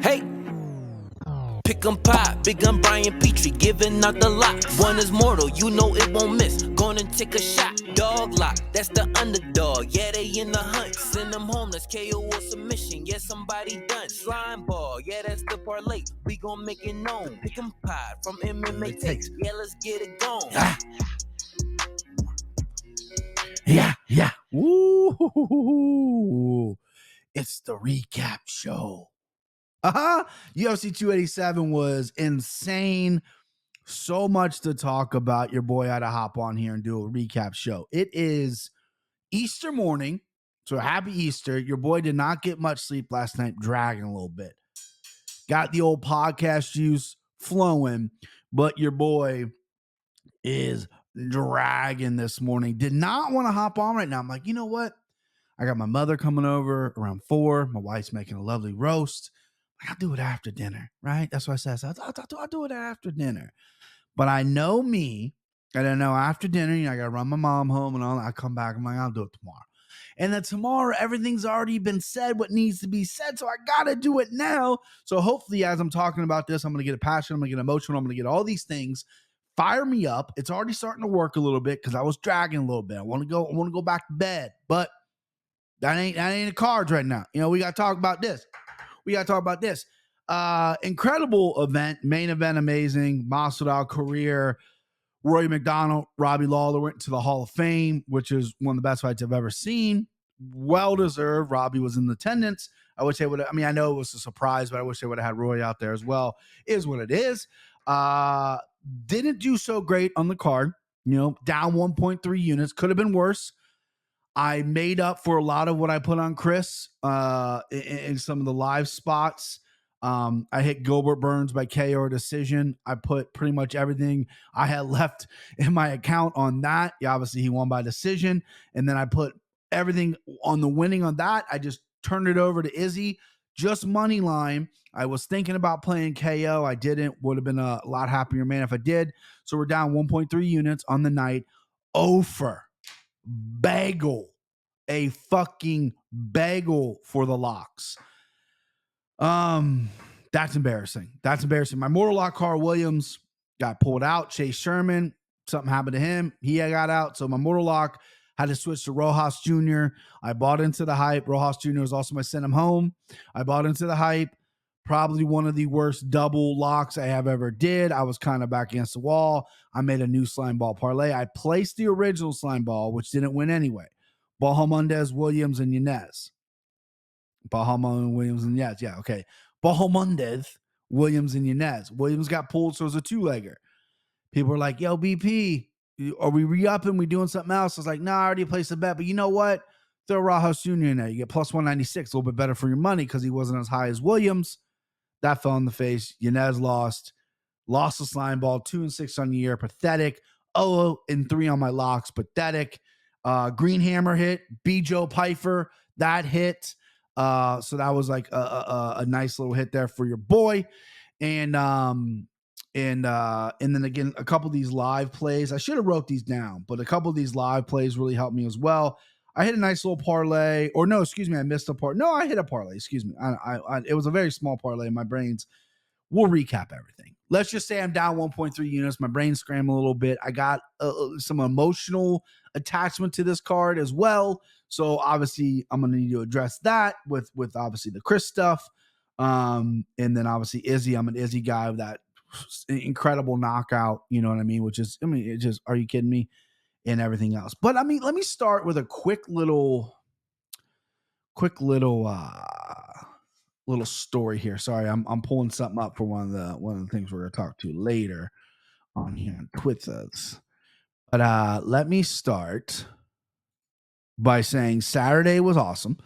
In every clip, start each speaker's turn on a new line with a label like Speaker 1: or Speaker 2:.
Speaker 1: Hey, pick 'em pop, big gun Brian Petrie, giving out the lot. One is mortal, you know it won't miss. Going and take a shot, dog lock, that's the underdog. Yeah, they in the hunt, send them home, that's KO or submission. Yeah, somebody done, slime ball, yeah, that's the parlay. We gon' make it known, pick 'em pop from MMA takes. Yeah, let's get it going.
Speaker 2: Yeah. Woo! It's the recap show. UFC 287 was insane. So much to talk about. Your boy had to hop on here and do a recap show. It is Easter morning, so happy Easter. Your boy did not get much sleep last night, dragging a little bit. Got the old podcast juice flowing, but your boy is dragging this morning. Did not want to hop on right now. I'm like, you know what? I got my mother coming over around 4. My wife's making a lovely roast. I'll do it after dinner, right? That's what I said. I'll do it after dinner. But I know me. I don't know after dinner, I got to run my mom home and all that. I come back. I'm like, I'll do it tomorrow. And then tomorrow, everything's already been said, what needs to be said. So I got to do it now. So hopefully, as I'm talking about this, I'm going to get a passion. I'm going to get emotional. I'm going to get all these things. Fire me up. It's already starting to work a little bit because I was dragging a little bit. I want to go back to bed. But that ain't the cards right now. We got to talk about this. Incredible event, main event, amazing. Masvidal career. Roy McDonald, Robbie Lawler went to the Hall of Fame, which is one of the best fights I've ever seen. Well deserved. Robbie was in attendance. I wish they would. I know it was a surprise, but I wish they would have had Roy out there as well. Is what it is. Didn't do so great on the card. Down 1.3 units. Could have been worse. I made up for a lot of what I put on Chris in some of the live spots. I hit Gilbert Burns by KO decision. I put pretty much everything I had left in my account on that. Yeah, obviously he won by decision. And then I put everything on the winning on that. I just turned it over to Izzy. Just money line. I was thinking about playing KO. I didn't. Would have been a lot happier man if I did. So we're down 1.3 units on the night. Over. Bagel. A fucking bagel for the locks. That's embarrassing. My mortal lock, Carl Williams, got pulled out. Chase Sherman, something happened to him. He got out. So my mortal lock had to switch to Rosas Jr. I bought into the hype. Rosas Jr. was also my send him home. I bought into the hype. Probably one of the worst double locks I have ever did. I was kind of back against the wall. I made a new slime ball parlay. I placed the original slime ball, which didn't win anyway. Bahamundez, Williams, and Yanez. Bahama, Williams, and Yanez. Yeah, okay. Bahamundez, Williams, and Yanez. Williams got pulled, so it was a two-legger. People were like, yo, BP, are we re-upping? We doing something else? I was like, nah, I already placed a bet. But you know what? Throw Raul Jr. in there. You get plus 196, a little bit better for your money because he wasn't as high as Williams. That fell in the face. Yanez lost the slime ball, 2-6 on the year. Pathetic. 0-3 on my locks. Pathetic. Green Hammer hit. B. Joe Pfeiffer. That hit. So that was like a nice little hit there for your boy. And then again, a couple of these live plays. I should have wrote these down, but a couple of these live plays really helped me as well. I hit a nice little parlay, or no, excuse me, I missed a parlay. No, I hit a parlay. Excuse me. It was a very small parlay in my brains. We'll recap everything. Let's just say I'm down 1.3 units. My brain's scrambled a little bit. I got some emotional attachment to this card as well. So obviously I'm going to need to address that with obviously the Chris stuff. And then obviously Izzy, I'm an Izzy guy with that incredible knockout. You know what I mean? Which is, it just, are you kidding me? And everything else. But let me start with a quick little story here. Sorry, I'm pulling something up for one of the things we're gonna talk to later on here on Twitter. But let me start by saying Saturday was awesome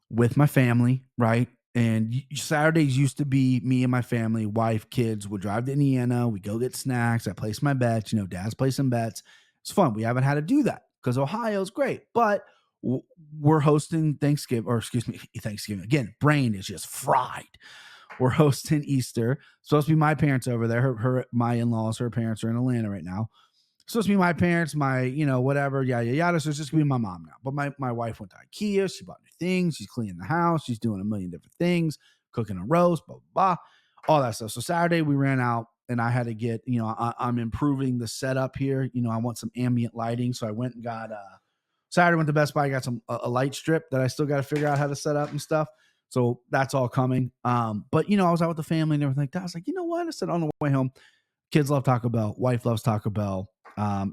Speaker 2: with my family, right? And Saturdays used to be me and my family, wife, kids would drive to Indiana. We go get snacks. I place my bets. Dad's placing bets. It's fun. We haven't had to do that because Ohio's great, but we're hosting Thanksgiving again. Brain is just fried. We're hosting Easter. Supposed to be my parents over there. My in-laws, her parents are in Atlanta right now. supposed to be my parents, my, whatever, yada, yada, yada. So it's just going to be my mom now. But my wife went to IKEA. She bought new things. She's cleaning the house. She's doing a million different things, cooking a roast, blah, blah, blah, all that stuff. So Saturday we ran out and I had to get, I'm improving the setup here. I want some ambient lighting. So I went and got, Saturday went to Best Buy, got a light strip that I still got to figure out how to set up and stuff. So that's all coming. But I was out with the family and everything like that. I was like, you know what? I said on the way home, kids love Taco Bell. Wife loves Taco Bell.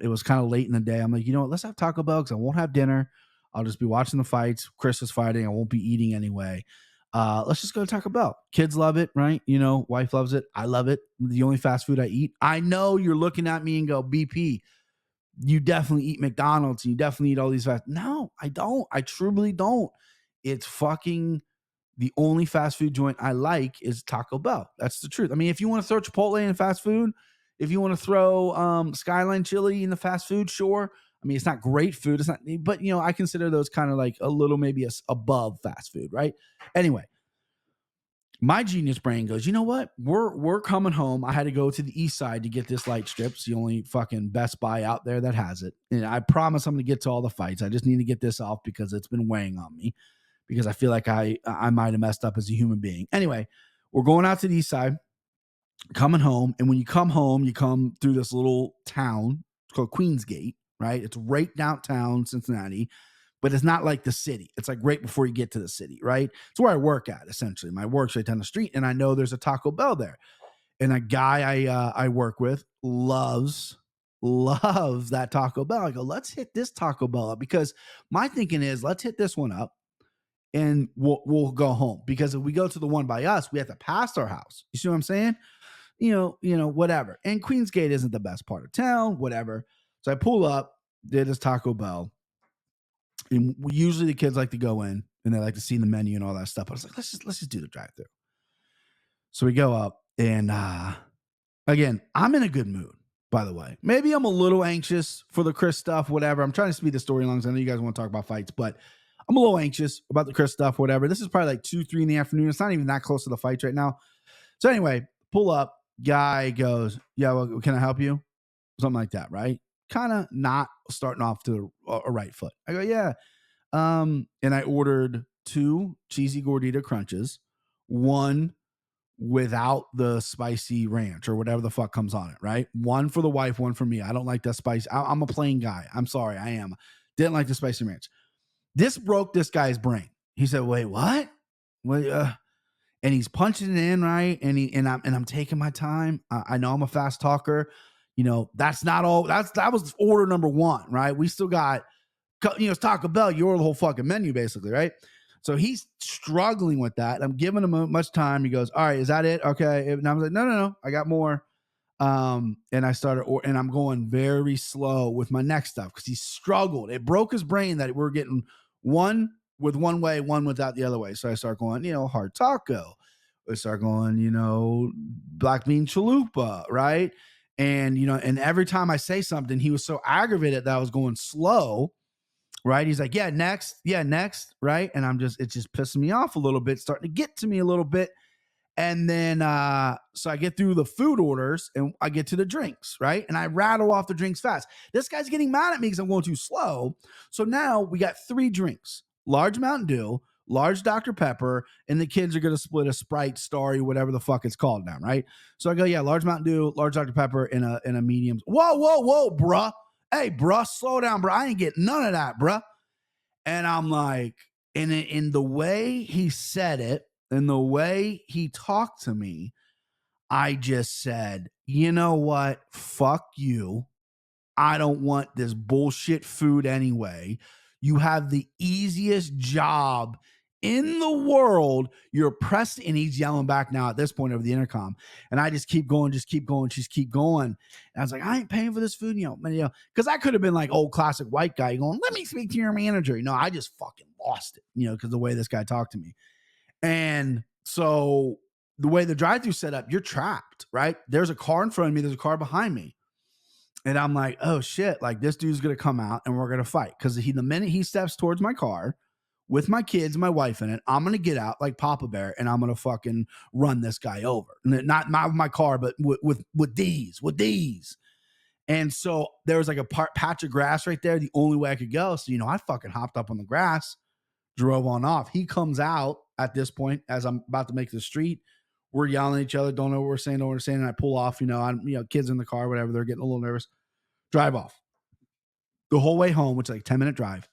Speaker 2: It was kind of late in the day. I'm like, you know what? Let's have Taco Bell because I won't have dinner. I'll just be watching the fights. Chris is fighting. I won't be eating anyway. Let's just go to Taco Bell. Kids love it, right? Wife loves it. I love it. The only fast food I eat. I know you're looking at me and go, BP, you definitely eat McDonald's. And you definitely eat all these fast. No, I don't. I truly don't. It's fucking the only fast food joint I like is Taco Bell. That's the truth. I mean, if you want to throw Chipotle in fast food, if you want to throw Skyline Chili in the fast food, sure. I mean, it's not great food. It's not, but I consider those kind of like a little maybe above fast food, right? Anyway, my genius brain goes, you know what? We're coming home. I had to go to the east side to get this light strip. It's the only fucking Best Buy out there that has it. And I promise I'm going to get to all the fights. I just need to get this off because it's been weighing on me because I feel like I might have messed up as a human being. Anyway, we're going out to the east side, coming home. And when you come home, you come through this little town. It's called Queensgate, right? It's right downtown Cincinnati, but it's not like the city. It's like right before you get to the city, right? It's where I work at, essentially. My work's right down the street, and I know there's a Taco Bell there. And a guy I work with loves that Taco Bell. I go, let's hit this Taco Bell up because my thinking is let's hit this one up and we'll go home. Because if we go to the one by us, we have to pass our house. You see what I'm saying? Whatever. And Queensgate isn't the best part of town, whatever. So I pull up, did this Taco Bell. And usually the kids like to go in and they like to see the menu and all that stuff. But I was like, let's just do the drive-thru. So we go up and again, I'm in a good mood, by the way. Maybe I'm a little anxious for the Chris stuff, whatever. I'm trying to speed the storylines. I know you guys want to talk about fights, but I'm a little anxious about the Chris stuff, whatever. This is probably like 2-3 in the afternoon. It's not even that close to the fights right now. So anyway, pull up. Guy goes, yeah, well, can I help you? Something like that, right? Kind of not starting off to a right foot. I go, yeah. And I ordered 2 cheesy gordita crunches, 1 without the spicy ranch or whatever the fuck comes on it, right? 1 for the wife, 1 for me. I don't like that spice. I'm a plain guy. I'm sorry, I am. Didn't like the spicy ranch. This broke this guy's brain. He said, wait, what? Wait, and he's punching it in, right? And I'm taking my time. I know I'm a fast talker. That's not all. That was order number 1, right? We still got, it's Taco Bell. You order the whole fucking menu, basically, right? So he's struggling with that. I'm giving him much time. He goes, all right, is that it? Okay. And I was like, no, I got more. And I started, and I'm going very slow with my next stuff because he struggled. It broke his brain that we're getting 1 with one way, 1 without the other way. So I start going, hard taco. I start going, black bean chalupa, right? And, and every time I say something, he was so aggravated that I was going slow, right? He's like, yeah, next, right? And it's just pissing me off a little bit, starting to get to me a little bit. And then, so I get through the food orders and I get to the drinks, right? And I rattle off the drinks fast. This guy's getting mad at me because I'm going too slow. So now we got 3 drinks, large Mountain Dew, large Dr. Pepper, and the kids are going to split a Sprite, Starry, whatever the fuck it's called now, right? So I go, yeah, large Mountain Dew, large Dr. Pepper, and a medium. Whoa, bruh. Hey, bruh, slow down, bruh. I ain't getting none of that, bruh. And I'm like, and in the way he said it, and the way he talked to me, I just said, you know what? Fuck you. I don't want this bullshit food anyway. You have the easiest job in the world. You're pressed, and he's yelling back now at this point over the intercom. And I just keep going, just keep going. And I was like, I ain't paying for this food, because I could have been like old classic white guy going, let me speak to your manager. I just fucking lost it, because the way this guy talked to me. And so the way the drive-thru set up, you're trapped, right? There's a car in front of me. There's a car behind me. And I'm like, oh shit, like this dude's going to come out and we're going to fight. Because the minute he steps towards my car with my kids, my wife in it, I'm going to get out like Papa Bear and I'm going to fucking run this guy over. Not my car, but with these. And so there was like a patch of grass right there, the only way I could go. So, I fucking hopped up on the grass, drove on off. He comes out at this point as I'm about to make the street. We're yelling at each other, don't know what we're saying, don't know what we're saying. And I pull off, I'm, kids in the car, whatever. They're getting a little nervous. Drive off. The whole way home, which is like a 10-minute drive,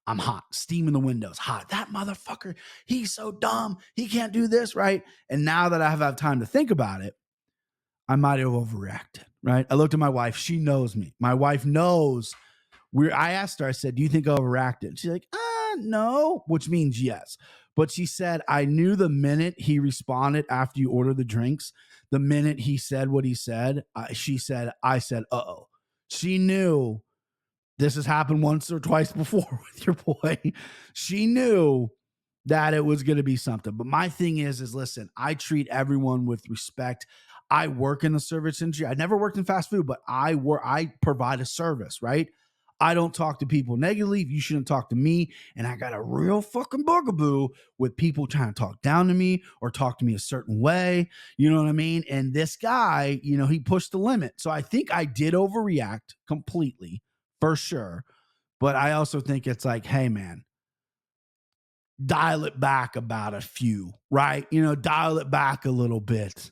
Speaker 2: I'm hot, steam in the windows, hot. That motherfucker, he's so dumb. He can't do this, right? And now that I have had time to think about it, I might have overreacted, right? I looked at my wife. She knows me. My wife knows. I asked her, I said, do you think I overreacted? She's like, no, which means yes. But she said, I knew the minute he responded after you ordered the drinks, the minute he said what he said, I said, uh-oh. She knew this has happened once or twice before with your boy. She knew that it was going to be something. But my thing is listen, I treat everyone with respect. I work in the service industry. I never worked in fast food, but I provide a service, right? I don't talk to people negatively. You shouldn't talk to me. And I got a real fucking bugaboo with people trying to talk down to me or talk to me a certain way. You know what I mean? And this guy, he pushed the limit. So I think I did overreact completely, for sure. But I also think it's like, hey, man, dial it back about a few, right? Dial it back a little bit.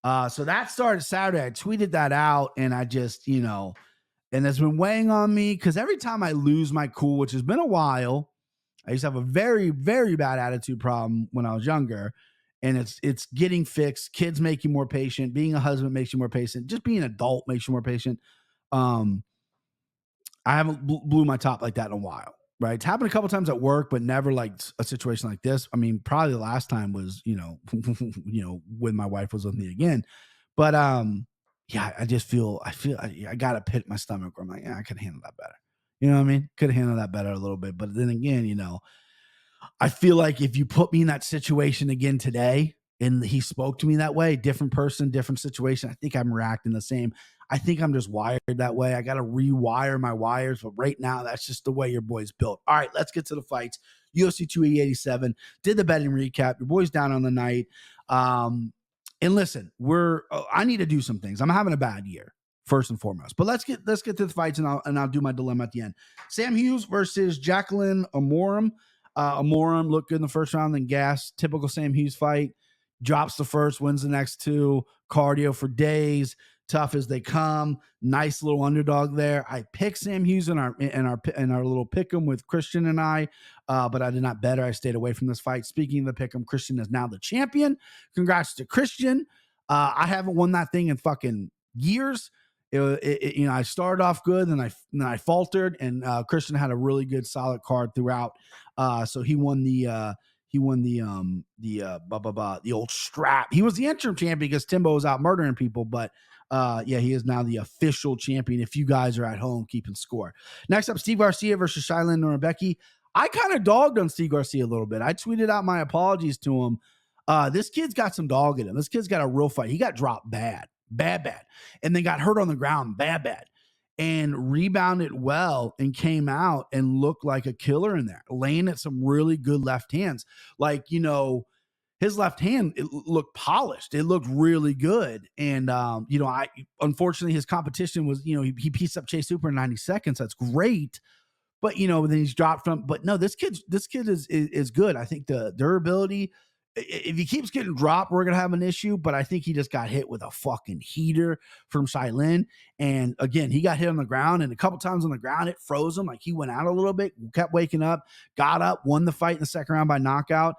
Speaker 2: So that started Saturday. I tweeted that out, and I just, and it's been weighing on me because every time I lose my cool, which has been a while, I used to have a very, very bad attitude problem when I was younger, and it's getting fixed. Kids make you more patient. Being a husband makes you more patient. Just being an adult makes you more patient. I haven't blew my top like that in a while, right? It's happened a couple times at work, but never like a situation like this. I mean, probably the last time was, when my wife was with me again. But yeah, I got a pit in my stomach where I'm like, yeah, I could handle that better. You know what I mean? Could handle that better a little bit. But then again, I feel like if you put me in that situation again today and he spoke to me that way, different person, different situation, I think I'm reacting the same. I think I'm just wired that way. I got to rewire my wires, but right now that's just the way your boy's built. All right, let's get to the fights. UFC 287, did the betting recap. Your boy's down on the night. And listen, I need to do some things. I'm having a bad year, first and foremost. But let's get to the fights, and I'll do my dilemma at the end. Sam Hughes versus Jacqueline Amorim. Amorim looked good in the first round, then gas. Typical Sam Hughes fight. Drops the first, wins the next two. Cardio for days. Tough as they come. Nice little underdog there. I picked Sam Hughes in our little pick'em with Christian and I, but I did not bet her. I stayed away from this fight. Speaking of the pick'em, Christian is now the champion. Congrats to Christian. I haven't won that thing in fucking years. I started off good, and then I faltered, and Christian had a really good solid card throughout. So he won the old strap. He was the interim champion because Timbo was out murdering people, but he is now the official champion. If you guys are at home keeping score. Next up, Steve Garcia versus Shailin Norbecki. I kind of dogged on Steve Garcia a little bit. I tweeted out my apologies to him. This kid's got some dog in him. This kid's got a real fight. He got dropped bad, and then got hurt on the ground bad, and rebounded well and came out and looked like a killer in there, laying at some really good left hands. Like, his left hand, it looked polished. It looked really good. And, unfortunately his competition was, he pieced up Chase Hooper in 90 seconds. That's great. But, then he's dropped from, but no, this kid is good. I think the durability, if he keeps getting dropped, we're going to have an issue. But I think he just got hit with a fucking heater from Shailin. And again, he got hit on the ground, and a couple times on the ground, it froze him. Like, he went out a little bit, kept waking up, got up, won the fight in the second round by knockout.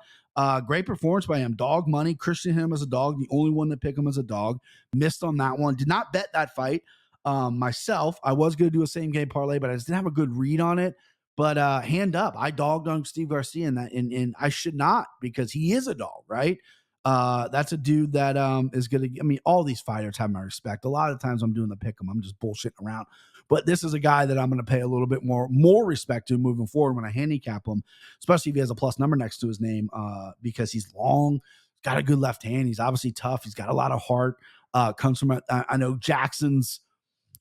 Speaker 2: Great performance by him. Dog money. Christian him as a dog. The only one to pick him as a dog. Missed on that one. Did not bet that fight myself. I was going to do a same game parlay, but I just didn't have a good read on it. But hand up, I dogged on Steve Garcia in that, and I should not, because he is a dog, right? That's a dude that is going to. I mean, all these fighters have my respect. A lot of times I'm doing the pick 'em, I'm just bullshitting around. But this is a guy that I'm going to pay a little bit more respect to moving forward when I handicap him, especially if he has a plus number next to his name, because he's long, got a good left hand. He's obviously tough. He's got a lot of heart. Comes from I know Jackson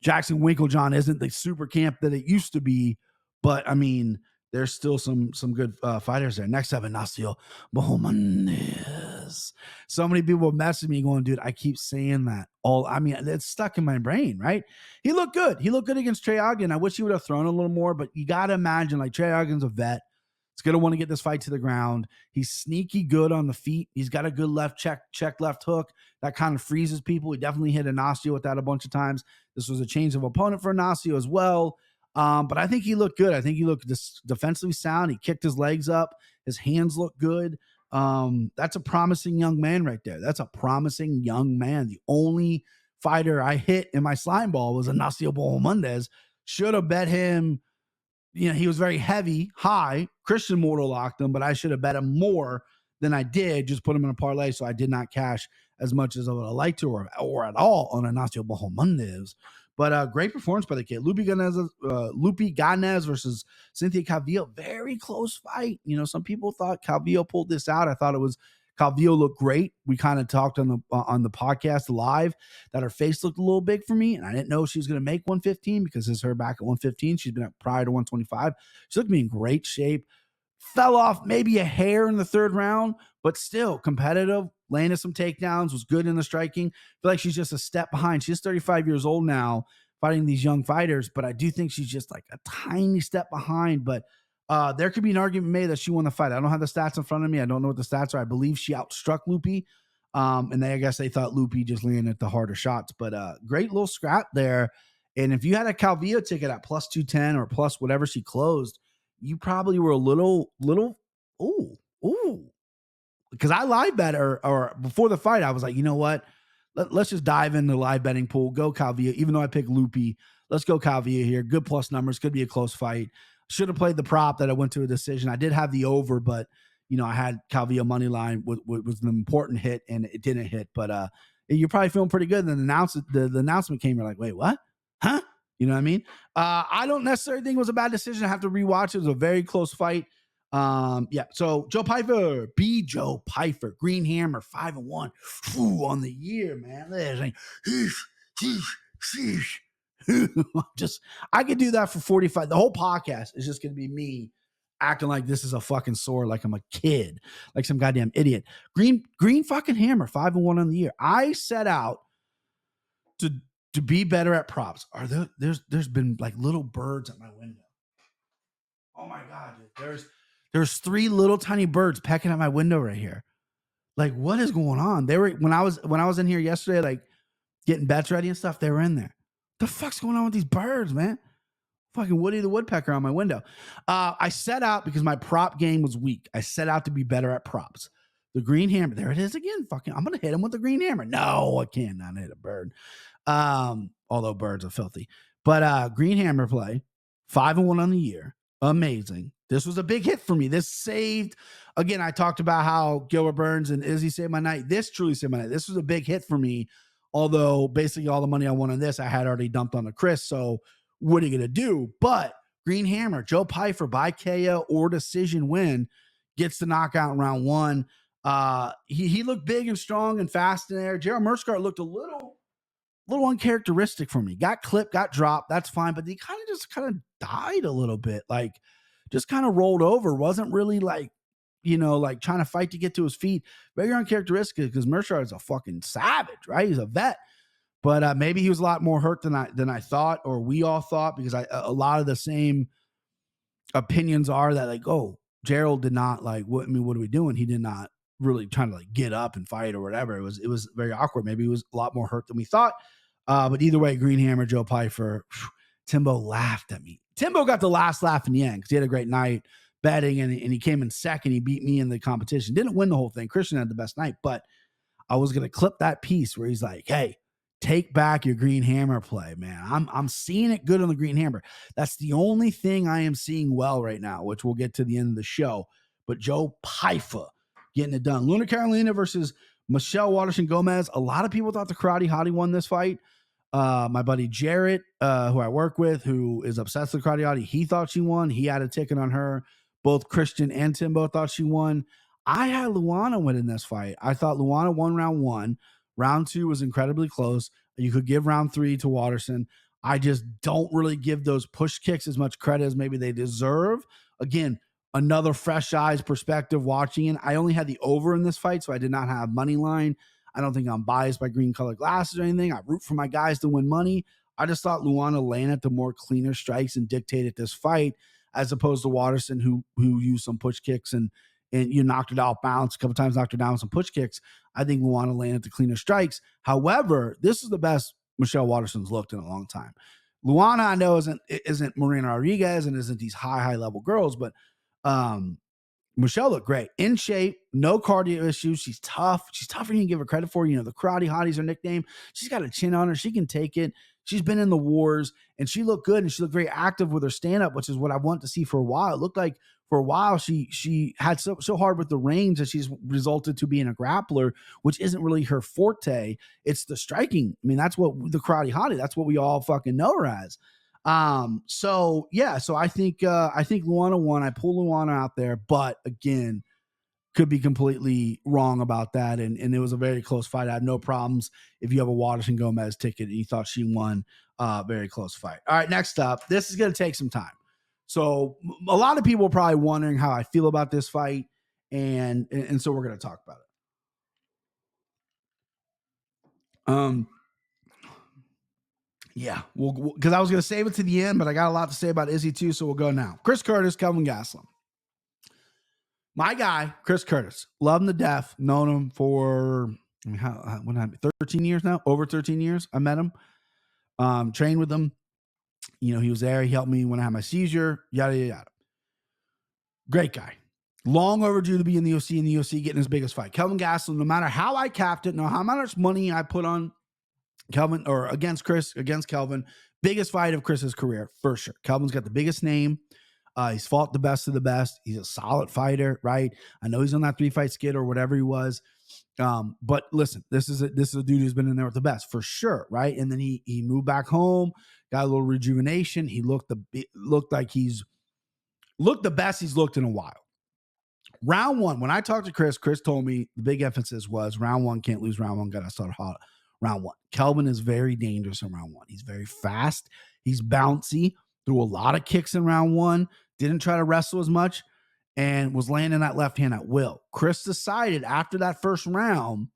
Speaker 2: Winklejohn isn't the super camp that it used to be. But, I mean, there's still some good fighters there. Next up, Ignacio Bohemanes. So many people messaging me going, dude, I keep saying that. It's stuck in my brain, right? He looked good. He looked good against Trey Ogden. I wish he would have thrown a little more, but you got to imagine, like, Trey Ogden's a vet. He's going to want to get this fight to the ground. He's sneaky good on the feet. He's got a good left check left hook. That kind of freezes people. He definitely hit Ignacio with that a bunch of times. This was a change of opponent for Ignacio as well. But I think he looked good. I think he looked defensively sound. He kicked his legs up. His hands look good. That's a promising young man right there. That's a promising young man. The only fighter I hit in my slime ball was Ignacio Bahamondes. Should have bet him. He was very heavy, high. Christian mortal locked him, but I should have bet him more than I did. Just put him in a parlay, so I did not cash as much as I would have liked to, or at all, on Ignacio Bahamondes. But great performance by the kid. Lupi Yanez versus Cynthia Calvillo. Very close fight. Some people thought Calvillo pulled this out. I thought it was Calvillo looked great. We kind of talked on the podcast live that her face looked a little big for me, and I didn't know she was going to make 115 because it's her back at 115. She's been up prior to 125. She looked to be in great shape. Fell off maybe a hair in the third round, but still competitive. Landed some takedowns, was good in the striking. Feel like she's just a step behind. She's 35 years old now, fighting these young fighters, but I do think she's just like a tiny step behind. But there could be an argument made that she won the fight. I don't have the stats in front of me. I don't know what the stats are. I believe she outstruck Lupi. And I guess they thought Lupi just landed the harder shots. But great little scrap there. And if you had a Calvillo ticket at plus 210 or plus whatever she closed, you probably were a little, ooh. Because I live bet her, or before the fight, I was like, you know what? Let's just dive in the live betting pool. Go Calvillo. Even though I picked Lupi, let's go Calvillo here. Good plus numbers. Could be a close fight. Should have played the prop that I went to a decision. I did have the over, but I had Calvillo money line was an important hit, and it didn't hit. But you're probably feeling pretty good. And then the announcement came. You're like, wait, what? Huh? You know what I mean? I don't necessarily think it was a bad decision. I have to rewatch it. It was a very close fight. So Joe Pyfer, Joe Pyfer, Green Hammer, 5-1 on the year, man. I could do that for 45. The whole podcast is just going to be me acting like this is a fucking sore, like I'm a kid, like some goddamn idiot. Green fucking Hammer, 5-1 on the year. I set out to be better at props. There's been like little birds at my window. Oh my God, dude. There's 3 little tiny birds pecking at my window right here. Like, what is going on? They were when I was in here yesterday, like getting bets ready and stuff. They were in there. The fuck's going on with these birds, man? Fucking Woody the Woodpecker on my window. I set out because my prop game was weak. I set out to be better at props. The Green Hammer, there it is again. Fucking, I'm gonna hit him with the Green Hammer. No, I can't not hit a bird. Although birds are filthy. But Green Hammer play, 5-1 on the year. Amazing. This was a big hit for me. This saved, again, I talked about how Gilbert Burns and Izzy saved my night. This truly saved my night. This was a big hit for me. Although basically all the money I won on this, I had already dumped on the Chris. So what are you going to do? But Green Hammer, Joe Pyfer by KO or decision win, gets the knockout in round 1. He looked big and strong and fast in there. Gerald Merskart looked a little uncharacteristic for me. Got clipped, got dropped. That's fine. But he kind of died a little bit. Like, just kind of rolled over. Wasn't really like trying to fight to get to his feet. Very uncharacteristic because Merskart is a fucking savage, right? He's a vet. But maybe he was a lot more hurt than I thought, or we all thought, because a lot of the same opinions are that, like, oh, Gerald did not what are we doing? He did not really trying to get up and fight or whatever. It was very awkward. Maybe he was a lot more hurt than we thought. But either way, Green Hammer, Joe Pyfer, Timbo laughed at me. Timbo got the last laugh in the end because he had a great night betting, and he came in second. He beat me in the competition. Didn't win the whole thing. Christian had the best night, but I was going to clip that piece where he's like, hey, take back your Green Hammer play, man. I'm seeing it good on the Green Hammer. That's the only thing I am seeing well right now, which we'll get to the end of the show. But Joe Pyfer getting it done. Luna Carolina versus Michelle Waterson Gomez. A lot of people thought the Karate Hottie won this fight. My buddy Jarrett, who I work with, who is obsessed with Karate Hottie, he thought she won. He had a ticket on her. Both Christian and Timbo thought she won. I had Luana winning this fight. I thought Luana won round 1. Round 2 was incredibly close. You could give round 3 to Waterson. I just don't really give those push kicks as much credit as maybe they deserve. Again, another fresh eyes perspective watching it. I only had the over in this fight, so I did not have money line. I don't think I'm biased by green colored glasses or anything. I root for my guys to win money. I just thought Luana landed the more cleaner strikes and dictated this fight, as opposed to Watterson, who used some push kicks and you knocked it out balance a couple times, knocked her down with some push kicks. I think Luana landed the cleaner strikes. However, this is the best Michelle Watterson's looked in a long time. Luana, I know, isn't Marina Rodriguez and isn't these high level girls, but Michelle looked great, in shape, no cardio issues. She's tough. She's tougher than you can give her credit for. You know, the karate hottie's her nickname. She's got a chin on her. She can take it. She's been in the wars, and she looked good, and she looked very active with her stand-up, which is what I want to see for a while. It looked like for a while she had so hard with the range that she's resulted to being a grappler, which isn't really her forte. It's the striking. I mean, that's what the karate hottie, that's what we all fucking know her as. So I think Luana won. I pulled Luana out there, but again, could be completely wrong about that. And it was a very close fight. I had no problems if you have a Watterson Gomez ticket and you thought she won. Very close fight. All right, next up, this is going to take some time. So a lot of people are probably wondering how I feel about this fight. And so we're going to talk about it. Yeah, because I was going to save it to the end, but I got a lot to say about Izzy too, so we'll go now. Chris Curtis, Kelvin Gastelum. My guy, Chris Curtis, love him to death. Known him for 13 years now, over 13 years. I met him, trained with him. You know, he was there. He helped me when I had my seizure. Yada yada yada. Great guy. Long overdue to be in the UFC, getting his biggest fight. Kelvin Gastelum. No matter how I capped it, no how much money I put on Kelvin or against Kelvin, biggest fight of Chris's career for sure. Kelvin's got the biggest name. He's fought the best of the best. He's a solid fighter, right? I know he's on that 3-fight skid or whatever he was. But listen, this is a dude who's been in there with the best for sure, right? And then he moved back home, got a little rejuvenation. He looked like he's looked the best he's looked in a while. Round one, when I talked to Chris told me the big emphasis was round one, can't lose round one, got to start hot. Round one. Kelvin is very dangerous in round one. He's very fast. He's bouncy. Threw a lot of kicks in round one. Didn't try to wrestle as much and was landing that left hand at will. Chris decided after that first round,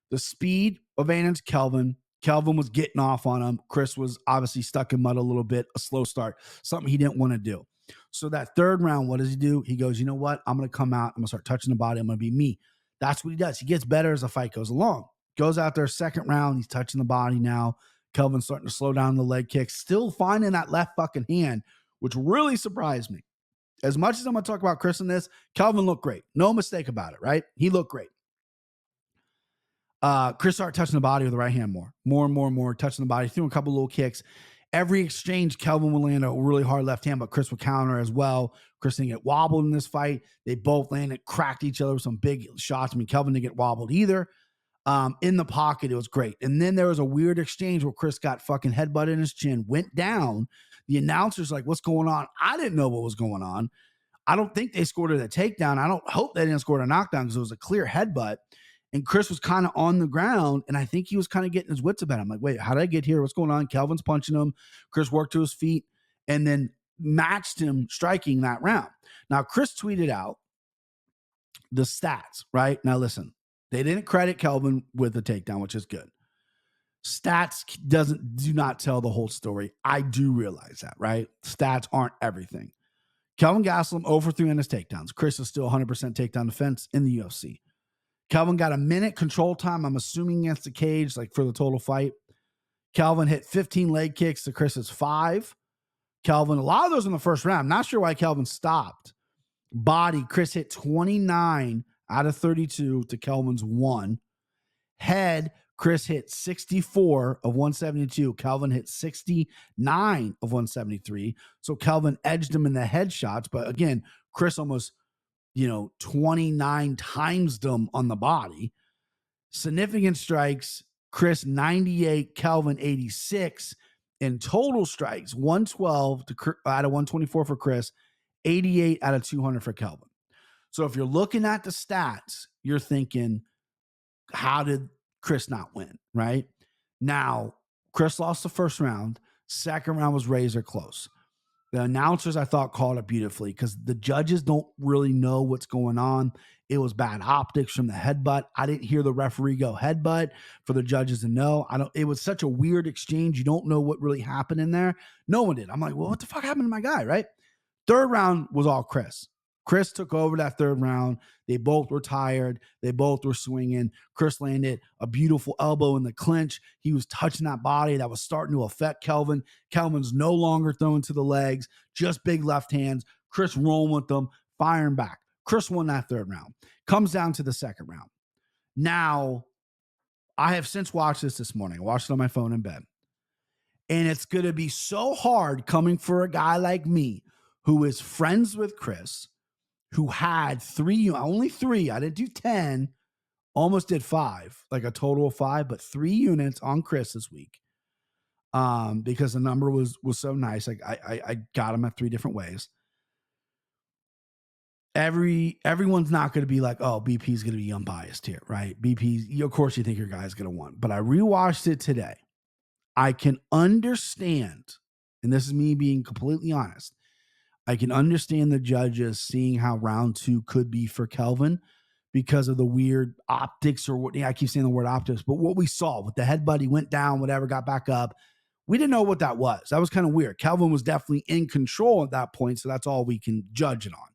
Speaker 2: the speed advantage Kelvin. Kelvin was getting off on him. Chris was obviously stuck in mud a little bit, a slow start, something he didn't want to do. So that third round, what does he do? He goes, you know what? I'm going to come out. I'm going to start touching the body. I'm going to be me. That's what he does. He gets better as the fight goes along. Goes out there, second round. He's touching the body now. Kelvin's starting to slow down the leg kicks, still finding that left fucking hand, which really surprised me. As much as I'm going to talk about Chris in this, Kelvin looked great. No mistake about it, right? He looked great. Chris started touching the body with the right hand more, touching the body, threw a couple little kicks. Every exchange, Kelvin would land a really hard left hand, but Chris would counter as well. Chris didn't get wobbled in this fight. They both landed, cracked each other with some big shots. I mean, Kelvin didn't get wobbled either. In the pocket, it was great. And then there was a weird exchange where Chris got fucking headbutt in his chin, went down. The announcer's like, what's going on? I didn't know what was going on. I don't think they scored it a takedown. I don't hope they didn't score it a knockdown because it was a clear headbutt. And Chris was kind of on the ground, and I think he was kind of getting his wits about it. I'm like, wait, how did I get here? What's going on? Kelvin's punching him. Chris worked to his feet and then matched him striking that round. Now, Chris tweeted out the stats, right? Now, listen, they didn't credit Kelvin with the takedown, which is good. Stats do not tell the whole story. I do realize that, right? Stats aren't everything. Kelvin Gastelum over 3 on his takedowns. Chris is still 100% takedown defense in the UFC. Kelvin got a minute control time, I'm assuming against the cage, like for the total fight. Kelvin hit 15 leg kicks to Chris's 5. Kelvin, a lot of those in the first round. I'm not sure why Kelvin stopped. Body, Chris hit 29 out of 32 to Kelvin's 1. Head, Chris hit 64 of 172. Kelvin hit 69 of 173. So Kelvin edged him in the headshots. But again, Chris almost, 29 times them on the body. Significant strikes, Chris 98, Kelvin 86. In total strikes, 112 out of 124 for Chris, 88 out of 200 for Kelvin. So if you're looking at the stats, you're thinking, how did Chris not win, right? Now, Chris lost the first round. Second round was razor close. The announcers, I thought, called it beautifully because the judges don't really know what's going on. It was bad optics from the headbutt. I didn't hear the referee go headbutt for the judges to know. It was such a weird exchange. You don't know what really happened in there. No one did. I'm like, well, what the fuck happened to my guy, right? Third round was all Chris. Chris took over that third round. They both were tired. They both were swinging. Chris landed a beautiful elbow in the clinch. He was touching that body that was starting to affect Kelvin. Kelvin's no longer throwing to the legs, just big left hands. Chris rolling with them, firing back. Chris won that third round. Comes down to the second round. Now, I have since watched this morning. I watched it on my phone in bed. And it's going to be so hard coming for a guy like me who is friends with Chris, who had only three, I didn't do 10, almost did 5, like a total of 5, but 3 units on Chris this week. Because the number was so nice. Like I got him at 3 different ways. Everyone's not going to be like, oh, BP is going to be unbiased here, right? BP, of course you think your guy's going to win. But I rewatched it today. I can understand, and this is me being completely honest, I can understand the judges seeing how round 2 could be for Kelvin because of the weird optics or what. I keep saying the word optics, but what we saw with the headbutt, he went down, whatever, got back up. We didn't know what that was. That was kind of weird. Kelvin was definitely in control at that point, so that's all we can judge it on.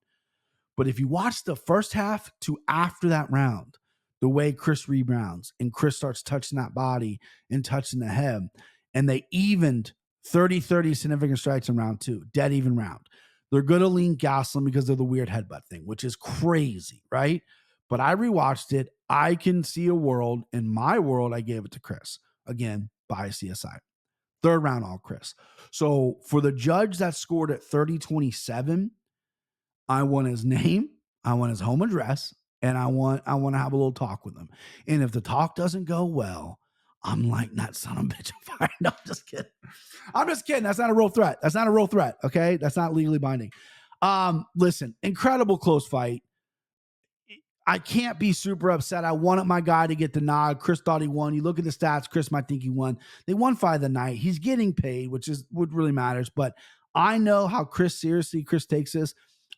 Speaker 2: But if you watch the first half to after that round, the way Chris rebounds and Chris starts touching that body and touching the head, and they evened 30-30 significant strikes in round 2, dead even round. They're going to lean Gastelum because of the weird headbutt thing, which is crazy, right? But I rewatched it. I can see a world. In my world, I gave it to Chris. Again, by CSI. Third round, all Chris. So for the judge that scored at 30-27, I want his name, I want his home address, and I want to have a little talk with him. And if the talk doesn't go well, I'm like, that son of a bitch. No, I'm just kidding. I'm just kidding. That's not a real threat. That's not a real threat. Okay. That's not legally binding. Listen, incredible close fight. I can't be super upset. I wanted my guy to get the nod. Chris thought he won. You look at the stats, Chris might think he won. They won fight of the night. He's getting paid, which is what really matters. But I know how seriously Chris takes this.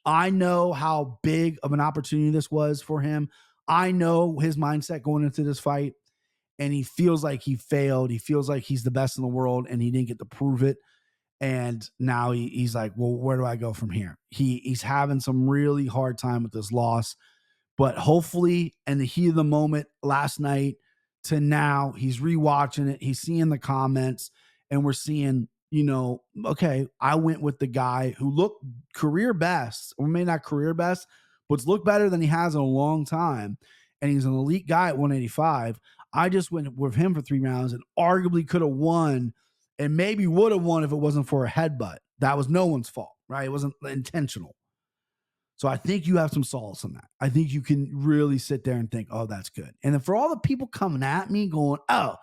Speaker 2: I know how big of an opportunity this was for him. I know his mindset going into this fight. And he feels like he failed. He feels like he's the best in the world and he didn't get to prove it. And now he's like, well, where do I go from here? He's having some really hard time with this loss. But hopefully, in the heat of the moment last night to now, he's rewatching it. He's seeing the comments and we're seeing, okay, I went with the guy who looked career best, or maybe not career best, but looked better than he has in a long time. And he's an elite guy at 185. I just went with him for 3 rounds and arguably could have won and maybe would have won if it wasn't for a headbutt. That was no one's fault, right? It wasn't intentional. So I think you have some solace in that. I think you can really sit there and think, oh, that's good. And then for all the people coming at me going, oh,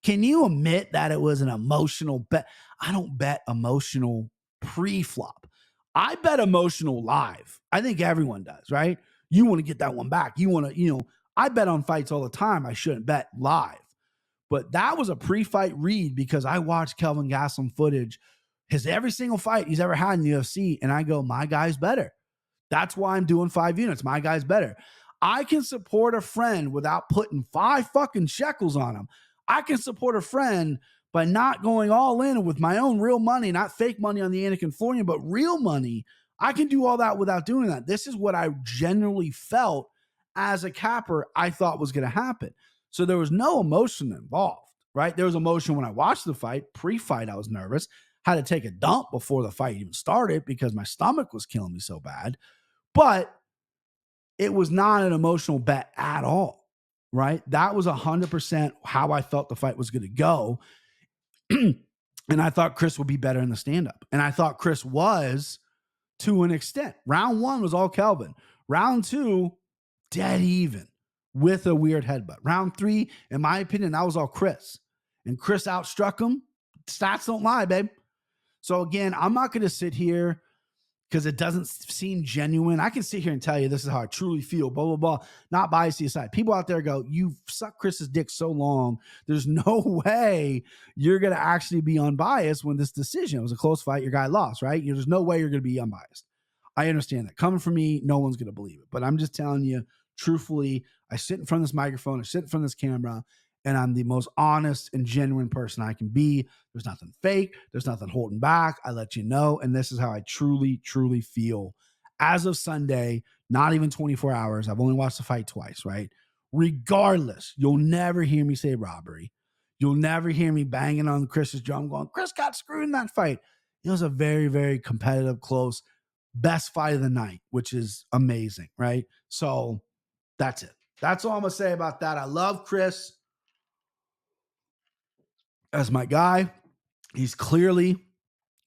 Speaker 2: can you admit that it was an emotional bet? I don't bet emotional pre-flop. I bet emotional live. I think everyone does, right? You want to get that one back. You want to, I bet on fights all the time. I shouldn't bet live. But that was a pre-fight read because I watched Kelvin Gastelum footage, every single fight he's ever had in the UFC, and I go, my guy's better. That's why I'm doing 5 units. My guy's better. I can support a friend without putting 5 fucking shekels on him. I can support a friend by not going all in with my own real money, not fake money on the Anakin Florian, but real money. I can do all that without doing that. This is what I generally felt as a capper I thought was going to happen. So there was no emotion involved, right? There was emotion when I watched the fight. Pre-fight, I was nervous. Had to take a dump before the fight even started because my stomach was killing me so bad. But it was not an emotional bet at all, right? That was 100% how I felt the fight was going to go. And I thought Chris would be better in the stand-up. And I thought Chris was to an extent. Round 1 was all Kelvin. Round 2, dead even with a weird headbutt. Round 3, in my opinion, that was all Chris. And Chris outstruck him. Stats don't lie, babe. So again, I'm not going to sit here because it doesn't seem genuine. I can sit here and tell you this is how I truly feel, blah, blah, blah. Not biased aside. People out there go, you've sucked Chris's dick so long. There's no way you're going to actually be unbiased when this decision, it was a close fight, your guy lost, right? There's no way you're going to be unbiased. I understand that. Coming from me, no one's going to believe it. But I'm just telling you, truthfully, I sit in front of this microphone, I sit in front of this camera, and I'm the most honest and genuine person I can be. There's nothing fake. There's nothing holding back. I let you know. And this is how I truly, truly feel. As of Sunday, not even 24 hours. I've only watched the fight twice, right? Regardless, you'll never hear me say robbery. You'll never hear me banging on Chris's drum going, Chris got screwed in that fight. It was a very, very competitive, close, best fight of the night, which is amazing, right? So that's it. That's all I'm going to say about that. I love Chris as my guy. He's clearly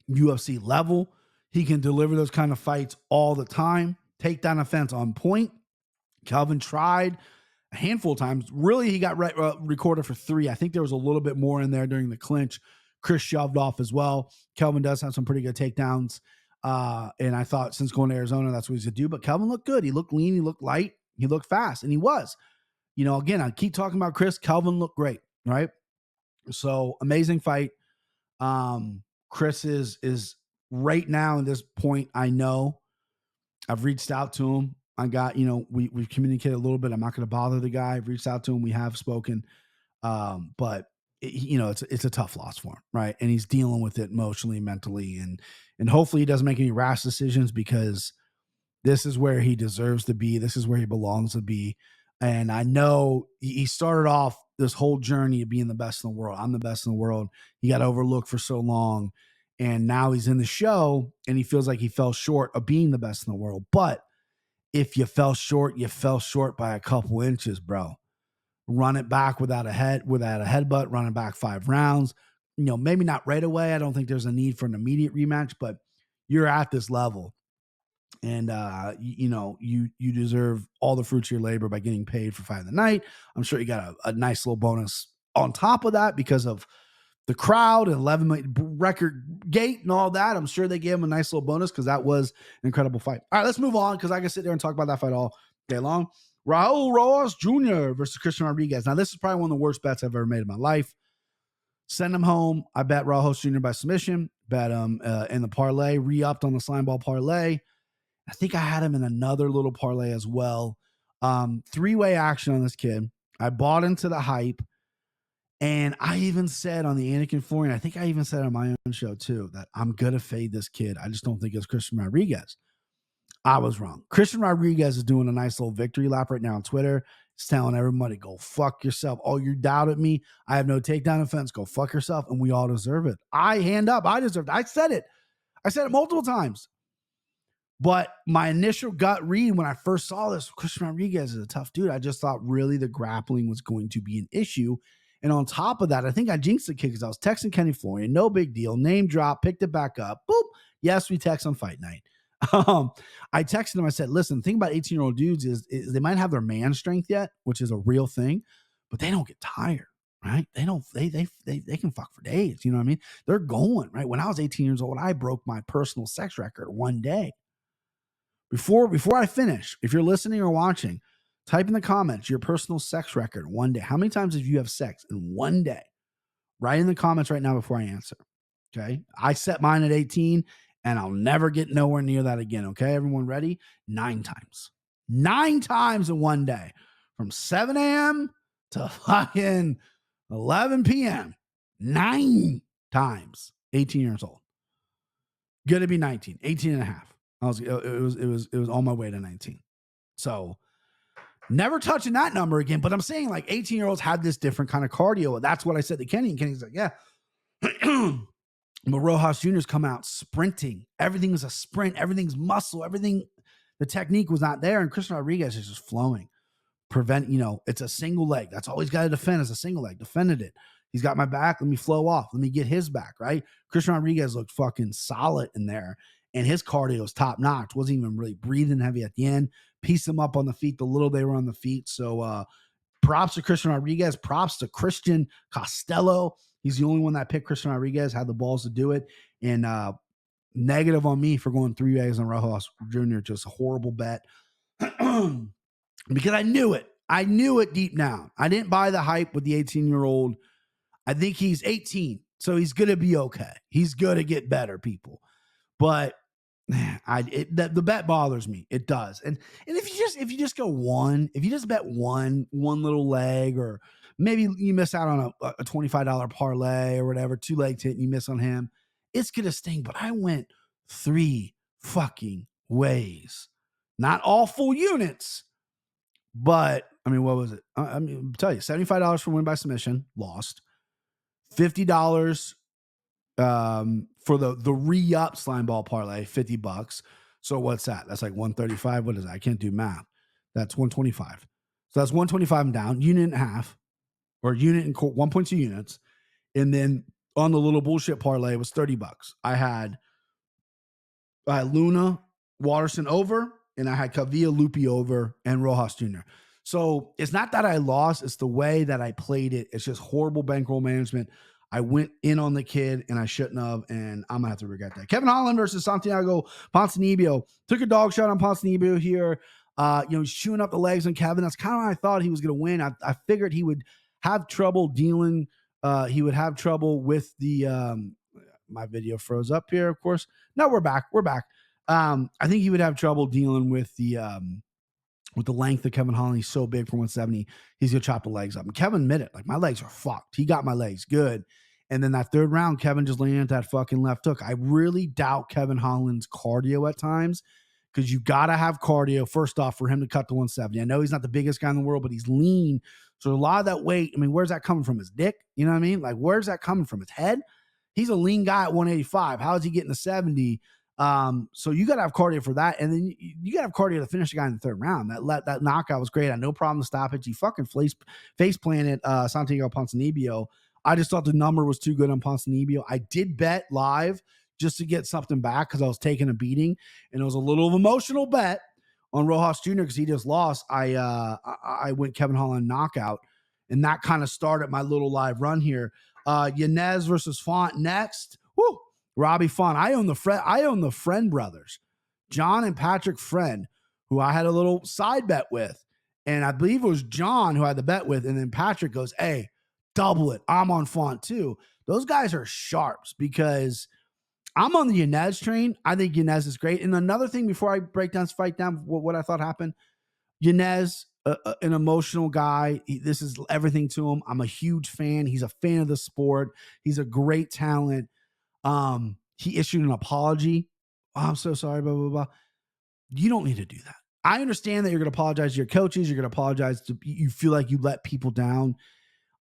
Speaker 2: UFC level. He can deliver those kind of fights all the time. Takedown offense on point. Kelvin tried a handful of times. Really, he got recorded for 3. I think there was a little bit more in there during the clinch. Chris shoved off as well. Kelvin does have some pretty good takedowns. And I thought since going to Arizona, that's what he's going to do. But Kelvin looked good. He looked lean. He looked light. He looked fast. And he was. Again, I keep talking about Chris. Kelvin looked great, right? So amazing fight. Chris is right now at this point. I know I've reached out to him. I got, we've communicated a little bit. I'm not going to bother the guy. I've reached out to him. We have spoken. But it's a tough loss for him. Right. And he's dealing with it emotionally, mentally, and hopefully he doesn't make any rash decisions, because this is where he deserves to be. This is where he belongs to be. And I know he started off this whole journey of being the best in the world. I'm the best in the world. He got overlooked for so long. And now he's in the show and he feels like he fell short of being the best in the world. But if you fell short, you fell short by a couple inches, bro. Run it back without a headbutt, run it back 5 rounds. Maybe not right away. I don't think there's a need for an immediate rematch, but you're at this level. And, you deserve all the fruits of your labor by getting paid for fight of the night. I'm sure you got a nice little bonus on top of that because of the crowd and 11 million record gate and all that. I'm sure they gave him a nice little bonus because that was an incredible fight. All right, let's move on because I can sit there and talk about that fight all day long. Raul Rosas Jr. versus Christian Rodriguez. Now, this is probably one of the worst bets I've ever made in my life. Send him home. I bet Raul Jr. by submission. Bet him in the parlay. Re-upped on the slime ball parlay. I think I had him in another little parlay as well. 3-way action on this kid. I bought into the hype. And I even said on the Anakin Florian, I think I even said on my own show too, that I'm going to fade this kid. I just don't think it's Christian Rodriguez. I was wrong. Christian Rodriguez is doing a nice little victory lap right now on Twitter. He's telling everybody, go fuck yourself. Oh, you doubted me. I have no takedown offense. Go fuck yourself. And we all deserve it. Hand up. I deserve it. I said it. I said it multiple times. But my initial gut read when I first saw this, Christian Rodriguez is a tough dude. I just thought really the grappling was going to be an issue. And on top of that, I think I jinxed the kid because I was texting Kenny Florian. No big deal. Name drop. Picked it back up. Boop. Yes, we text on fight night. I texted him. I said, listen, the thing about 18-year-old dudes is they might have their man strength yet, which is a real thing, but they don't get tired, right? They can fuck for days. You know what I mean? They're going, right? When I was 18 years old, I broke my personal sex record one day. Before I finish, if you're listening or watching, type in the comments your personal sex record one day. How many times did you have sex in one day? Write in the comments right now before I answer. Okay. I set mine at 18 and I'll never get nowhere near that again. Okay. Everyone ready? 9 times. 9 times in one day from 7 a.m. to fucking 11 p.m. 9 times. 18 years old. Gonna be 19, 18 and a half. It was on my way to 19. So never touching that number again. But I'm saying like 18-year-olds have this different kind of cardio. That's what I said to Kenny. And Kenny's like, yeah. But Rosas Jr.'s come out sprinting. Everything was a sprint. Everything's muscle. Everything, the technique was not there. And Christian Rodriguez is just flowing. It's a single leg. That's all he's got to defend is a single leg. Defended it. He's got my back. Let me flow off. Let me get his back, right? Christian Rodriguez looked fucking solid in there. And his cardio was top notch. Wasn't even really breathing heavy at the end. Pieced them up on the feet the little they were on the feet. So props to Christian Rodriguez. Props to Christian Costello. He's the only one that picked Christian Rodriguez, had the balls to do it. And negative on me for going 3 eggs on Rojas Jr. Just a horrible bet. Because I knew it. I knew it deep down. I didn't buy the hype with the 18-year-old. I think he's 18, so he's going to be okay. He's going to get better, people. But the bet bothers me. It does. And if you just go one, if you just bet one little leg, or maybe you miss out on a $25 parlay or whatever, 2 legs hit and you miss on him, it's going to sting. But I went 3 fucking ways. Not all full units, but I mean, what was it? I mean, I'll tell you, $75 for win by submission, lost. $50 for the re-up slime ball parlay, $50. So what's that? That's like 135. What is that? I can't do math. That's 125. So that's 125 and down, unit and a half, or unit and 1.2 units. And then on the little bullshit parlay, it was $30. I had Luna, Watterson over, and I had Cavilla, Lupi over, and Rojas Jr. So it's not that I lost, it's the way that I played it. It's just horrible bankroll management. I went in on the kid and I shouldn't have, and I'm gonna have to regret that. Kevin Holland versus Santiago Ponzinibbio. Took a dog shot on Ponzinibbio here. He's chewing up the legs on Kevin. That's kind of how I thought he was gonna win. I figured he would have trouble dealing. He would have trouble with the my video froze up here, of course. No, we're back. I think he would have trouble dealing with the length of Kevin Holland. He's so big for 170. He's gonna chop the legs up. And Kevin admitted, like, my legs are fucked. He got my legs good. And then that third round, Kevin just landed that fucking left hook. I really doubt Kevin Holland's cardio at times, because you gotta have cardio first off for him to cut to 170. I know he's not the biggest guy in the world, but he's lean. So a lot of that weight, I mean, where's that coming from? His dick? You know what I mean? Like, where's that coming from? His head? He's a lean guy at 185. How is he getting to 70? So you got to have cardio for that. And then you got to have cardio to finish the guy in the third round. That knockout was great. I had no problem to stop it. He fucking face planted Santiago Ponzinibbio. I just thought the number was too good on Ponzinibbio. I did bet live just to get something back because I was taking a beating, and it was a little of emotional bet on Rojas Jr. because he just lost. I went Kevin Holland knockout, and that kind of started my little live run here. Yanez versus Font next. Woo! Robbie Font. I own the Friend brothers, John and Patrick Friend, who I had a little side bet with. And I believe it was John who I had the bet with. And then Patrick goes, hey, double it. I'm on Font too. Those guys are sharps because I'm on the Yanez train. I think Yanez is great. And another thing before I break down, fight down what I thought happened, Yanez, an emotional guy. This is everything to him. I'm a huge fan. He's a fan of the sport. He's a great talent. He issued an apology. Oh, I'm so sorry, blah, blah, blah. You don't need to do that. I understand that you're going to apologize to your coaches. You're going to apologize to, you feel like you let people down.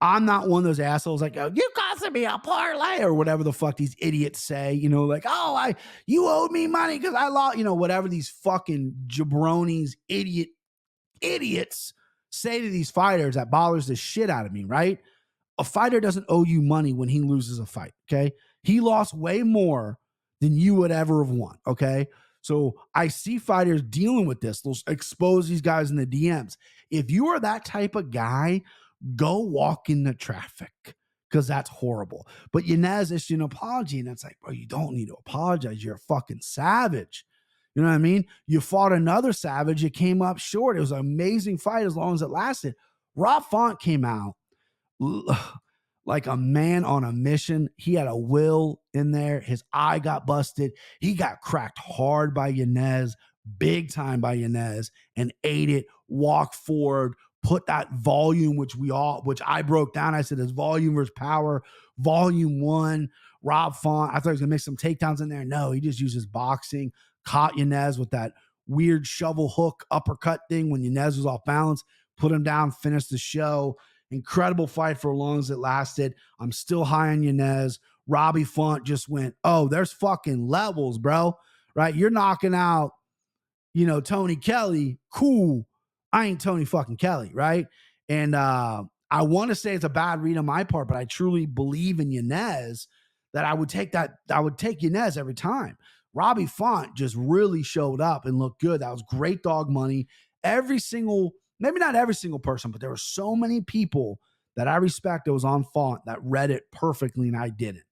Speaker 2: I'm not one of those assholes like, oh, you costed me a parlay or whatever the fuck these idiots say, like, oh, you owed me money because I lost, whatever these fucking jabronis, idiots say to these fighters that bothers the shit out of me, right? A fighter doesn't owe you money when he loses a fight, okay? He lost way more than you would ever have won, okay? So I see fighters dealing with this. They'll expose these guys in the DMs. If you are that type of guy, go walk in the traffic because that's horrible. But Yanez issued an apology, and it's like, bro, you don't need to apologize. You're a fucking savage. You know what I mean? You fought another savage. You came up short. It was an amazing fight as long as it lasted. Rob Font came out like a man on a mission. He had a will in there. His eye got busted. He got cracked hard by Yanez, big time by Yanez, and ate it, walked forward, put that volume, which I broke down. I said, it's volume versus power. Volume 1, Rob Font. I thought he was going to make some takedowns in there. No, he just used his boxing, caught Yanez with that weird shovel hook uppercut thing when Yanez was off balance, put him down, finished the show. Incredible fight for as long as it lasted. I'm still high on Yanez. Robbie Font just went, oh, there's fucking levels, bro. Right? You're knocking out, Tony Kelly. Cool. I ain't Tony fucking Kelly, right? And I want to say it's a bad read on my part, but I truly believe in Yanez that I would take Yanez every time. Robbie Font just really showed up and looked good. That was great dog money. Maybe not every single person, but there were so many people that I respect that was on Font that read it perfectly and I didn't.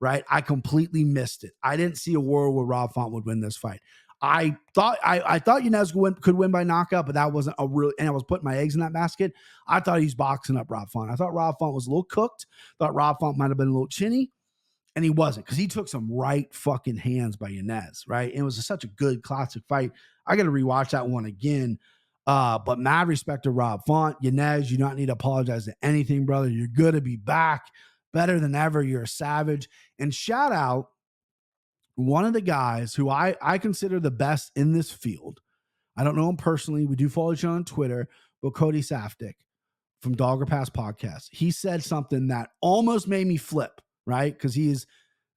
Speaker 2: right? I completely missed it. I didn't see a world where Rob Font would win this fight. I thought Yanez could win by knockout, but that wasn't a real. And I was putting my eggs in that basket. I thought he's boxing up Rob Font. I thought Rob Font was a little cooked. Thought Rob Font might have been a little chinny, and he wasn't, because he took some right fucking hands by Yanez. Right, and it was such a good classic fight. I got to rewatch that one again. But mad respect to Rob Font. Yanez, you don't need to apologize to anything, brother. You're good to be back, better than ever. You're a savage. And shout out one of the guys who I consider the best in this field. I don't know him personally. We do follow each other on Twitter, but Cody Safdie from Dogger Pass Podcast. He said something that almost made me flip, right? Because he is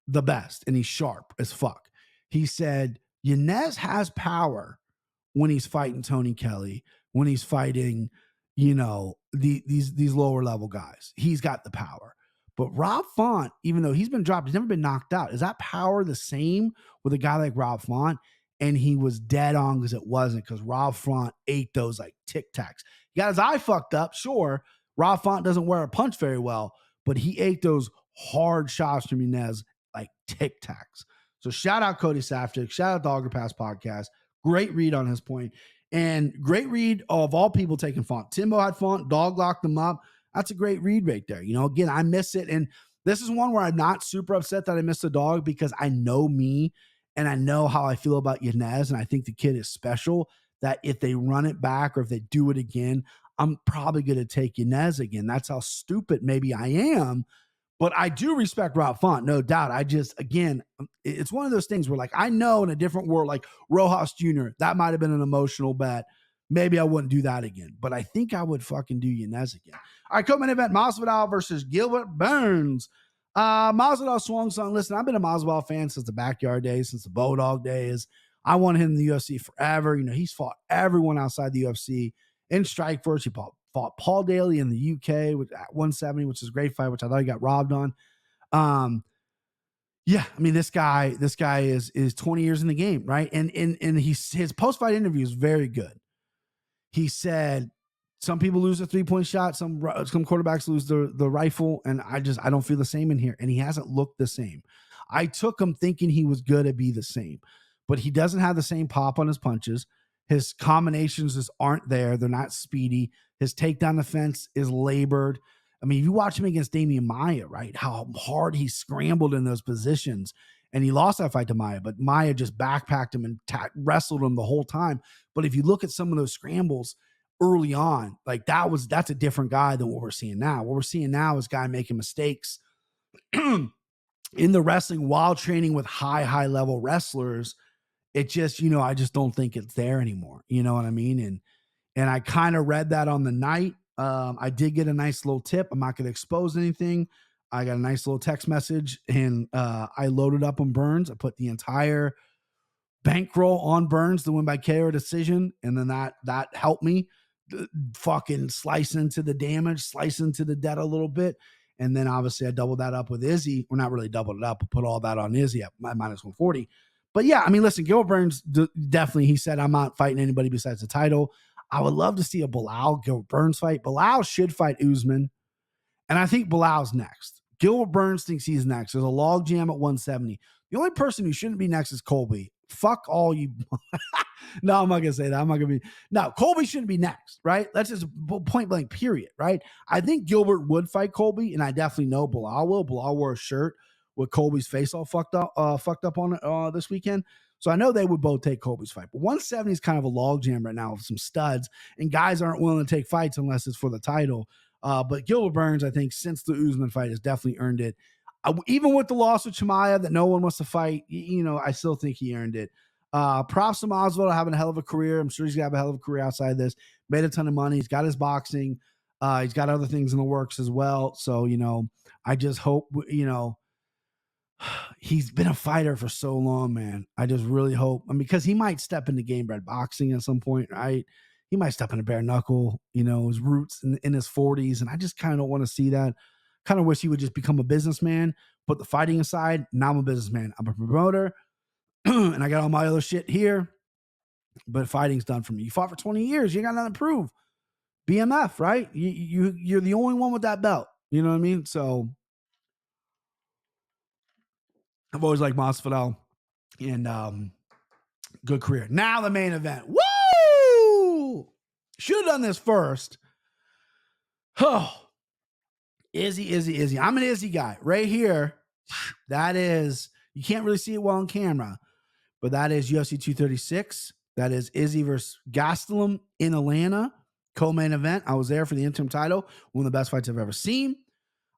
Speaker 2: the best and he's sharp as fuck. He said, Yanez has power when he's fighting Tony Kelly, when he's fighting, these lower level guys. He's got the power. But Rob Font, even though he's been dropped, he's never been knocked out. Is that power the same with a guy like Rob Font? And he was dead on, because it wasn't, because Rob Font ate those like Tic Tacs. He got his eye fucked up, sure. Rob Font doesn't wear a punch very well, but he ate those hard shots from Yanez like Tic Tacs. So shout out Cody Safdie, shout out Dogger Pass Podcast. Great read on his point. And great read of all people taking Font. Timbo had Font, dog locked them up. That's a great read right there. Again, I miss it. And this is one where I'm not super upset that I missed the dog, because I know me and I know how I feel about Yanez. And I think the kid is special, that if they run it back or if they do it again, I'm probably going to take Yanez again. That's how stupid maybe I am. But I do respect Rob Font, no doubt. Again, it's one of those things where, like, I know in a different world, like Rosas Jr., that might have been an emotional bet. Maybe I wouldn't do that again. But I think I would fucking do Yanez again. All right, co-main event, Masvidal versus Gilbert Burns. Masvidal swung song. Listen, I've been a Masvidal fan since the backyard days, since the Bodog days. I wanted him in the UFC forever. He's fought everyone outside the UFC in Strikeforce. He fought Paul Daly in the UK at 170, which is a great fight, which I thought he got robbed on. Yeah, I mean, this guy is 20 years in the game, right? And his post-fight interview is very good. He said, some people lose a 3-point shot, some quarterbacks lose the rifle, and I don't feel the same in here. And he hasn't looked the same. I took him thinking he was going to be the same, but he doesn't have the same pop on his punches. His combinations just aren't there. They're not speedy. His takedown defense is labored. I mean, if you watch him against Damian Maia, right, how hard he scrambled in those positions, and he lost that fight to Maia, but Maia just backpacked him and wrestled him the whole time. But if you look at some of those scrambles early on, like that's a different guy than what we're seeing now. What we're seeing now is a guy making mistakes in the wrestling while training with high level wrestlers. It just, I just don't think it's there anymore. You know what I mean? And I kind of read that on the night. I did get a nice little tip. I'm not going to expose anything. I got a nice little text message, and I loaded up on Burns. I put the entire bankroll on Burns to win by KO decision, and then that helped me fucking slice into the damage, slice into the debt a little bit. And then obviously I doubled that up with Izzy. We're not really doubled it up, but put all that on Izzy at minus 140. But yeah, I mean, listen, Gilbert Burns definitely, he said, I'm not fighting anybody besides the title. I would love to see a Bilal Gilbert Burns fight. Bilal should fight Usman, and I think Bilal's next. Gilbert Burns thinks he's next. There's a log jam at 170. The only person who shouldn't be next is Colby. Fuck all you. No, I'm not going to say that. I'm not going to be. No, Colby shouldn't be next, right? That's just point blank, period, right? I think Gilbert would fight Colby, and I definitely know Bilal will. Bilal wore a shirt with Colby's face all fucked up on it this weekend. So I know they would both take Colby's fight. But 170 is kind of a logjam right now with some studs, and guys aren't willing to take fights unless it's for the title. But Gilbert Burns, I think, since the Usman fight, has definitely earned it. Even with the loss of Chimaev that no one wants to fight, I still think he earned it. Props to Masvidal having a hell of a career. I'm sure he's going to have a hell of a career outside this. Made a ton of money. He's got his boxing. He's got other things in the works as well. So, I just hope, he's been a fighter for so long, man. I just really hope, because he might step into game bred boxing at some point, right? He might step into bare knuckle, his roots in his 40s. And I just kind of don't want to see that. Kind of wish he would just become a businessman, put the fighting aside. Now I'm a businessman. I'm a promoter and I got all my other shit here, but fighting's done for me. You fought for 20 years. You got nothing to prove. BMF, right? You're the only one with that belt. You know what I mean? So I've always liked Masvidal, and good career. Now the main event. Woo! Should have done this first. Oh, Izzy. I'm an Izzy guy right here. That is, you can't really see it well on camera, but that is UFC 236. That is Izzy versus Gastelum in Atlanta, co-main event. I was there for the interim title, one of the best fights I've ever seen.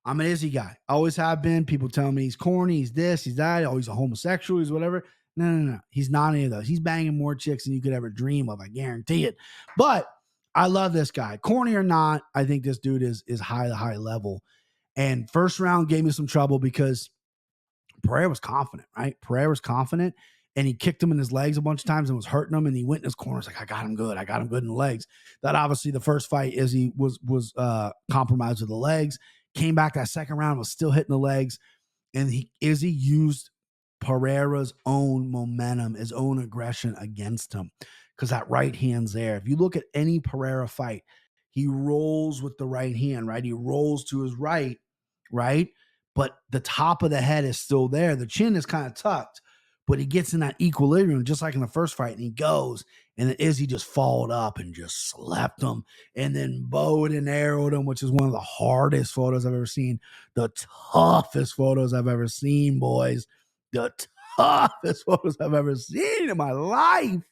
Speaker 2: I'm an Izzy guy. Always have been. People tell me he's corny, he's this, he's that, oh, he's a homosexual, he's whatever. No. He's not any of those. He's banging more chicks than you could ever dream of. I guarantee it. But I love this guy. Corny or not, I think this dude is high level. And first round gave me some trouble because Pereira was confident, right? Pereira was confident, and he kicked him in his legs a bunch of times and was hurting him. And he went in his corner. He's like, I got him good in the legs. That obviously the first fight Izzy was compromised with the legs. Came back that second round, was still hitting the legs. And Izzy used Pereira's own momentum, his own aggression against him, because that right hand's there. If you look at any Pereira fight, he rolls with the right hand, right? He rolls to his right, but the top of the head is still there. The chin is kind of tucked, but he gets in that equilibrium, just like in the first fight, and he goes, and then Izzy just followed up and just slapped him, and then bowed and arrowed him, which is one of the hardest photos I've ever seen, the toughest photos I've ever seen, boys, the toughest photos I've ever seen in my life.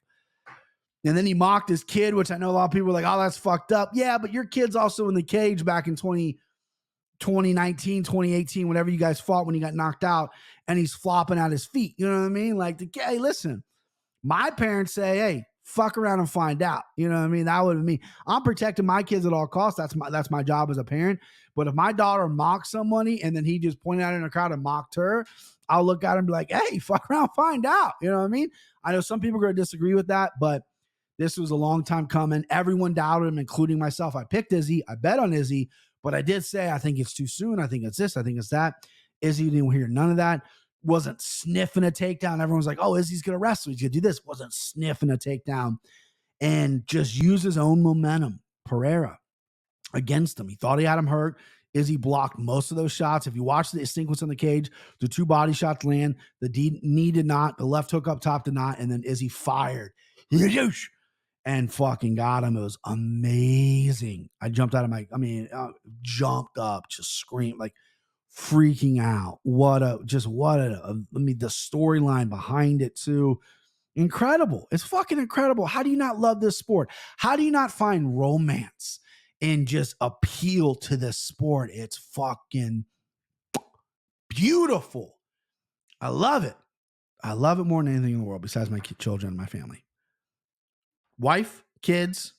Speaker 2: And then he mocked his kid, which I know a lot of people are like, oh, that's fucked up. Yeah, but your kid's also in the cage back in 2019, 2018, whenever you guys fought when he got knocked out, and he's flopping at his feet. You know what I mean? Like, hey, listen, my parents say, hey, fuck around and find out. You know what I mean? That would be me. I'm protecting my kids at all costs. That's my job as a parent. But if my daughter mocks somebody and then he just pointed out in a crowd and mocked her, I'll look at her and be like, hey, fuck around, find out. You know what I mean? I know some people are going to disagree with that, but this was a long time coming. Everyone doubted him, including myself. I picked Izzy. I bet on Izzy, but I did say, I think it's too soon. I think it's this. I think it's that. Izzy didn't hear none of that. Wasn't sniffing a takedown. Everyone's like, oh, Izzy's going to wrestle. He's going to do this. Wasn't sniffing a takedown, and just use his own momentum, Pereira, against him. He thought he had him hurt. Izzy blocked most of those shots. If you watch the sequence in the cage, the two body shots land. The knee did not. The left hook up top did not. And then Izzy fired and fucking got him. It was amazing. I jumped out of jumped up, just screamed, like freaking out. The storyline behind it too. Incredible. It's fucking incredible. How do you not love this sport? How do you not find romance and just appeal to this sport? It's fucking beautiful. I love it. I love it more than anything in the world besides my children and my family. Wife, kids,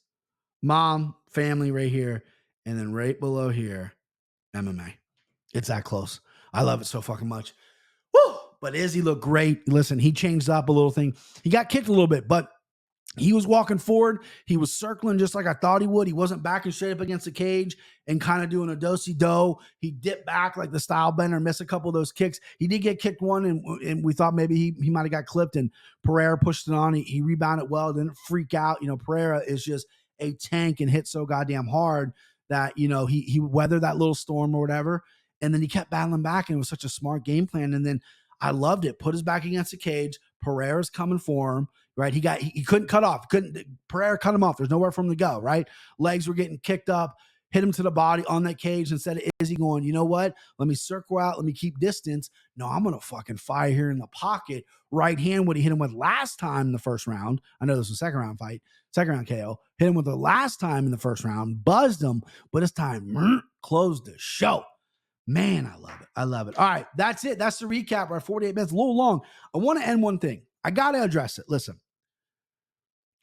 Speaker 2: mom, family right here. And then right below here, MMA. It's that close. I love it so fucking much. Woo! But Izzy looked great. Listen, he changed up a little thing. He got kicked a little bit, but he was walking forward. He was circling just like I thought he would. He wasn't backing straight up against the cage and kind of doing a do-si-do. He dipped back like the style bender, missed a couple of those kicks. He did get kicked one, and we thought maybe he might have got clipped, and Pereira pushed it on. He rebounded well, didn't freak out. You know, Pereira is just a tank and hit so goddamn hard that, you know, he weathered that little storm or whatever, and then he kept battling back, and it was such a smart game plan. And then I loved it. Put his back against the cage. Pereira's coming for him. Right, he couldn't cut off. Pereira cut him off. There's nowhere for him to go. Right, legs were getting kicked up, hit him to the body on that cage. Instead of Izzy going, you know what? Let me circle out. Let me keep distance. No, I'm gonna fucking fire here in the pocket. Right hand, what he hit him with last time in the first round. I know this was a second round KO. Hit him with the last time in the first round, buzzed him, but this time closed the show. Man, I love it. I love it. All right, that's it. That's the recap. Our 48 minutes, a little long. I want to end one thing. I got to address it. Listen,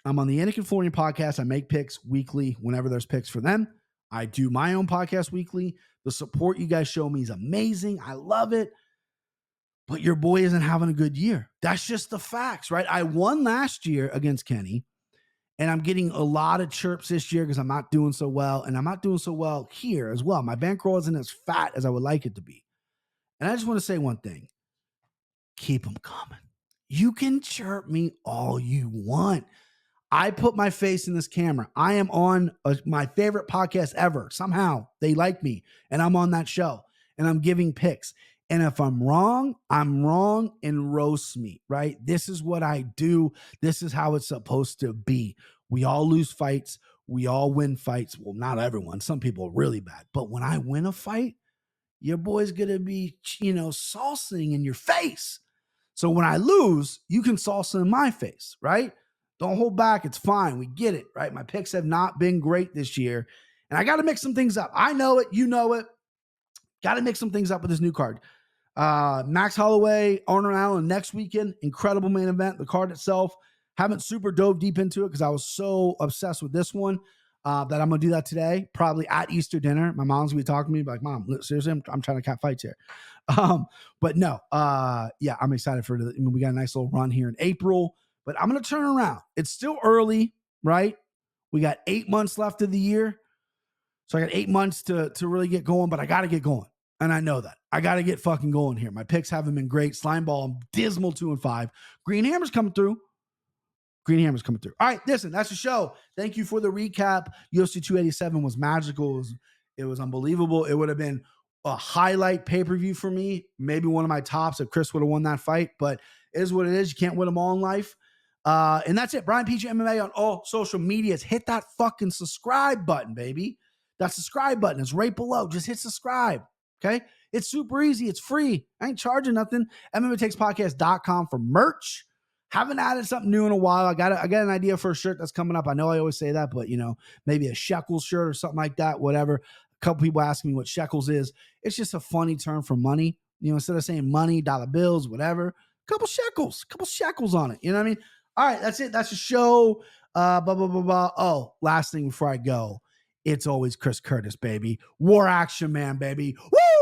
Speaker 2: I'm on the Anakin Florian podcast. I make picks weekly whenever there's picks for them. I do my own podcast weekly. The support you guys show me is amazing. I love it. But your boy isn't having a good year. That's just the facts, right? I won last year against Kenny, and I'm getting a lot of chirps this year because I'm not doing so well, and I'm not doing so well here as well. My bankroll isn't as fat as I would like it to be. And I just want to say one thing. Keep them coming. You can chirp me all you want. I put my face in this camera. I am on my favorite podcast ever. Somehow they like me, and I'm on that show, and I'm giving picks. And if I'm wrong and roast me, right? This is what I do. This is how it's supposed to be. We all lose fights. We all win fights. Well, not everyone. Some people are really bad. But when I win a fight, your boy's going to be, salsing in your face. So when I lose, you can salsa in my face, right? Don't hold back. It's fine. We get it, right? My picks have not been great this year. And I got to mix some things up. I know it. You know it. Got to mix some things up with this new card. Max Holloway, Arnold Allen next weekend. Incredible main event. The card itself, haven't super dove deep into it because I was so obsessed with this one that I'm going to do that today, probably at Easter dinner. My mom's going to be talking to me like, Mom, seriously, I'm trying to cat fights here. But no, I'm excited for it. We got a nice little run here in April, but I'm going to turn around. It's still early, right? We got 8 months left of the year. So I got 8 months to really get going, but I got to get going. And I know that. I got to get fucking going here. My picks haven't been great. Slime ball, I'm dismal 2-5. Green Hammer's coming through. All right, listen, that's the show. Thank you for the recap. UFC 287 was magical. It was unbelievable. It would have been a highlight pay-per-view for me. Maybe one of my tops if Chris would have won that fight. But it is what it is. You can't win them all in life. And that's it. Brian Peach MMA on all social medias. Hit that fucking subscribe button, baby. That subscribe button is right below. Just hit subscribe. Okay? It's super easy. It's free. I ain't charging nothing. MMATakespodcast.com for merch. Haven't added something new in a while. I got an idea for a shirt that's coming up. I know I always say that, but maybe a Shekels shirt or something like that, whatever. A couple people ask me what Shekels is. It's just a funny term for money. Instead of saying money, dollar bills, whatever, couple shekels on it. You know what I mean? All right, that's it. That's the show. Oh, last thing before I go. It's always Chris Curtis, baby. War Action Man, baby. Woo!